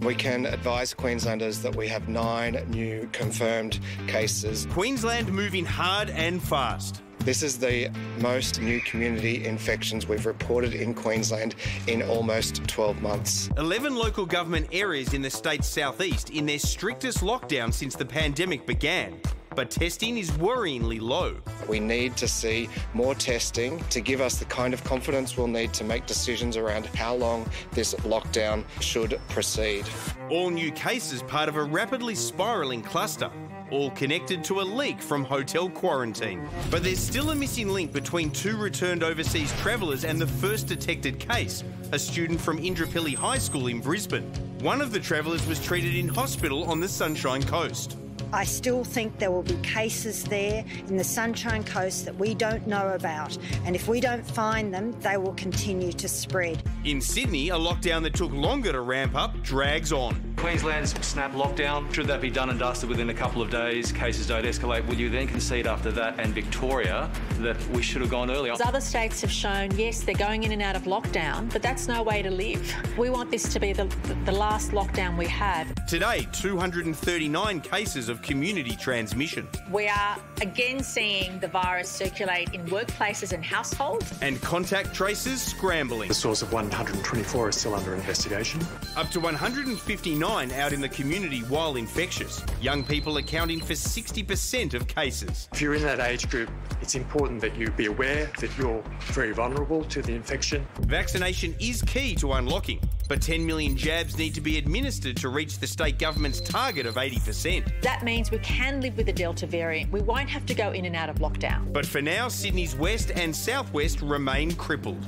We can advise Queenslanders that we have 9 new confirmed cases. Queensland moving hard and fast. This is the most new community infections we've reported in Queensland in almost 12 months. 11 local government areas in the state's southeast in their strictest lockdown since the pandemic began. But testing is worryingly low. We need to see more testing to give us the kind of confidence we'll need to make decisions around how long this lockdown should proceed. All new cases part of a rapidly spiralling cluster, all connected to a leak from hotel quarantine. But there's still a missing link between 2 returned overseas travellers and the first detected case, a student from Indooroopilly High School in Brisbane. One of the travellers was treated in hospital on the Sunshine Coast. I still think there will be cases there in the Sunshine Coast that we don't know about, and if we don't find them, they will continue to spread. In Sydney, a lockdown that took longer to ramp up drags on. Queensland's snap lockdown, should that be done and dusted within a couple of days, cases don't escalate, will you then concede after that and Victoria that we should have gone earlier? Other states have shown, yes, they're going in and out of lockdown, but that's no way to live. We want this to be the last lockdown we have. Today, 239 cases of community transmission. We are again seeing the virus circulate in workplaces and households. And contact tracers scrambling. The source of 124 is still under investigation. Up to 159 out in the community while infectious. Young people accounting for 60% of cases. If you're in that age group, it's important that you be aware that you're very vulnerable to the infection. Vaccination is key to unlocking, but 10 million jabs need to be administered to reach the state government's target of 80%. That means we can live with the Delta variant. We won't have to go in and out of lockdown. But for now, Sydney's west and southwest remain crippled.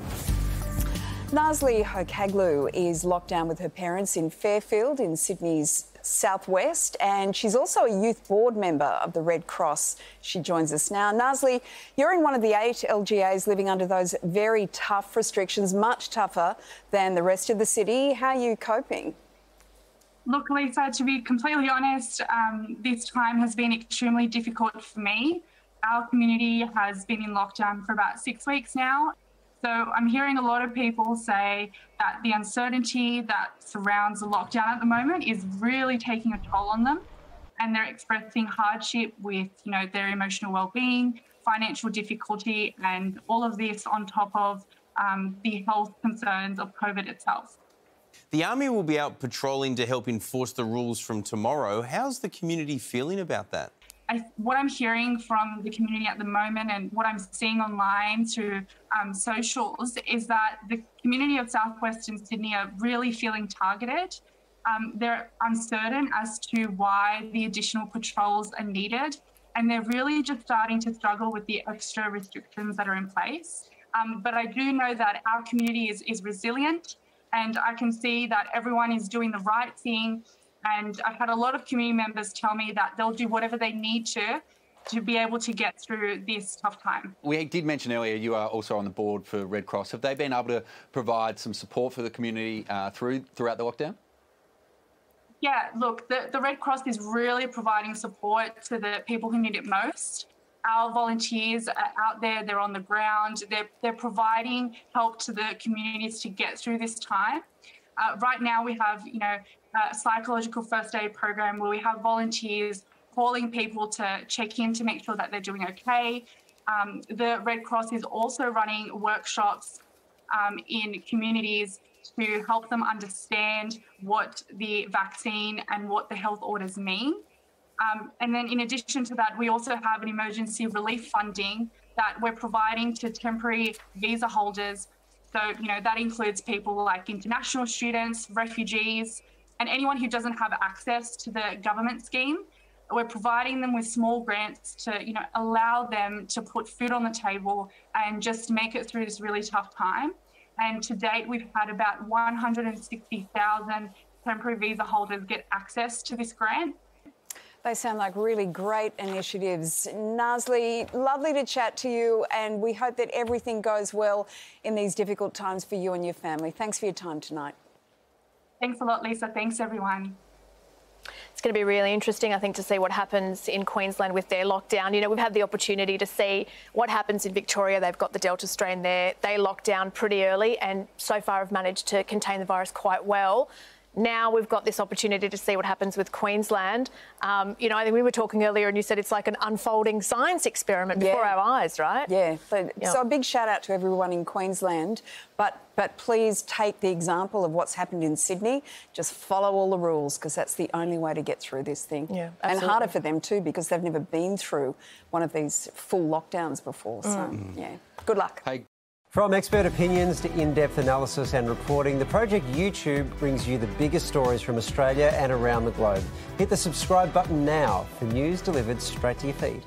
Nasli Hokaglu is locked down with her parents in Fairfield in Sydney's southwest, and she's also a youth board member of the Red Cross. She joins us now. Nasli, you're in one of the 8 LGAs living under those very tough restrictions, much tougher than the rest of the city. How are you coping? Look, Lisa, to be completely honest, this time has been extremely difficult for me. Our community has been in lockdown for about 6 weeks now. So I'm hearing a lot of people say that the uncertainty that surrounds the lockdown at the moment is really taking a toll on them. And they're expressing hardship with, their emotional well-being, financial difficulty, and all of this on top of the health concerns of COVID itself. The Army will be out patrolling to help enforce the rules from tomorrow. How's the community feeling about that? What I'm hearing from the community at the moment and what I'm seeing online through socials is that the community of southwestern Sydney are really feeling targeted. They're uncertain as to why the additional patrols are needed, and they're really just starting to struggle with the extra restrictions that are in place. But I do know that our community is resilient, and I can see that everyone is doing the right thing. And I've had a lot of community members tell me that they'll do whatever they need to be able to get through this tough time. We did mention earlier you are also on the board for Red Cross. Have they been able to provide some support for the community throughout the lockdown? Yeah, look, the Red Cross is really providing support to the people who need it most. Our volunteers are out there, they're on the ground, they're providing help to the communities to get through this time. Right now we have, a psychological first aid program where we have volunteers calling people to check in to make sure that they're doing okay. The Red Cross is also running workshops in communities to help them understand what the vaccine and what the health orders mean. And then in addition to that, we also have an emergency relief funding that we're providing to temporary visa holders. So, that includes people like international students, refugees, and anyone who doesn't have access to the government scheme. We're providing them with small grants to, allow them to put food on the table and just make it through this really tough time. And to date, we've had about 160,000 temporary visa holders get access to this grant. They sound like really great initiatives. Nasli, lovely to chat to you, and we hope that everything goes well in these difficult times for you and your family. Thanks for your time tonight. Thanks a lot, Lisa. Thanks, everyone. It's going to be really interesting, I think, to see what happens in Queensland with their lockdown. We've had the opportunity to see what happens in Victoria. They've got the Delta strain there. They locked down pretty early and so far have managed to contain the virus quite well. Now we've got this opportunity to see what happens with Queensland. You know, I think we were talking earlier and you said it's like an unfolding science experiment before our eyes, right? Yeah. So a big shout out to everyone in Queensland, but please take the example of what's happened in Sydney. Just follow all the rules, because that's the only way to get through this thing. Yeah, and harder for them too, because they've never been through one of these full lockdowns before. So, yeah, good luck. Hey. From expert opinions to in-depth analysis and reporting, the Project YouTube brings you the biggest stories from Australia and around the globe. Hit the subscribe button now for news delivered straight to your feed.